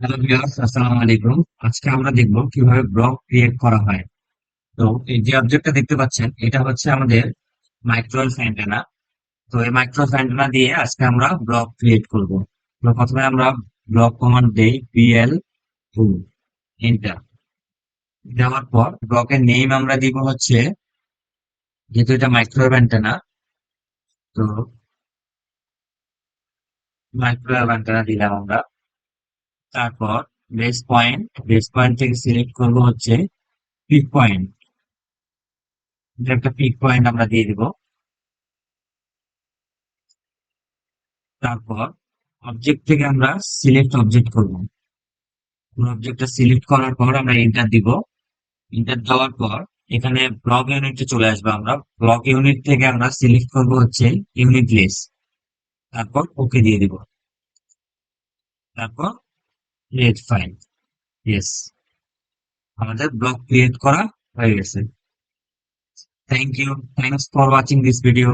Hello viewers, আসসালামু আলাইকুম। আজকে আমরা দেখব কিভাবে ব্লগ ক্রিয়েট করা হয়। তো এই যে অবজেক্টটা দেখতে পাচ্ছেন, এটা হচ্ছে আমাদের মাইক্রোওয়েভ অ্যান্টেনা। তো এই মাইক্রোওয়েভ অ্যান্টেনা দিয়ে আজকে আমরা ব্লগ ক্রিয়েট করব। তো প্রথমে আমরা ব্লগ কমান্ড দেই, বিএল টু এন্টার। দেওয়ার পর ব্লকের নেম আমরা দিব হচ্ছে, যেহেতু এটা মাইক্রোওয়েভ অ্যান্টেনা, তো মাইক্রোওয়েভ অ্যান্টেনা দিলাম আমরা। তারপর বেস পয়েন্ট থেকে সিলেক্ট করব হচ্ছে পিক পয়েন্ট। এটা একটা পিক পয়েন্ট আমরা দিয়ে দিব। তারপর অবজেক্ট থেকে আমরা সিলেক্ট অবজেক্ট করব। অবজেক্টটা সিলেক্ট করার পর আমরা এন্টার দিব। এন্টার দেওয়ার পর এখানে ব্লক ইউনিটে চলে আসবে। আমরা ব্লক ইউনিট থেকে আমরা সিলেক্ট করব হচ্ছে ইউনিট লেস। তারপর ওকে দিয়ে দিব। তারপর ক্রিয়েট ফাইল। ইয়েস, আমাদের ব্লক ক্রিয়েট করা হয়ে গেছে। Thank you. Thanks for watching this video.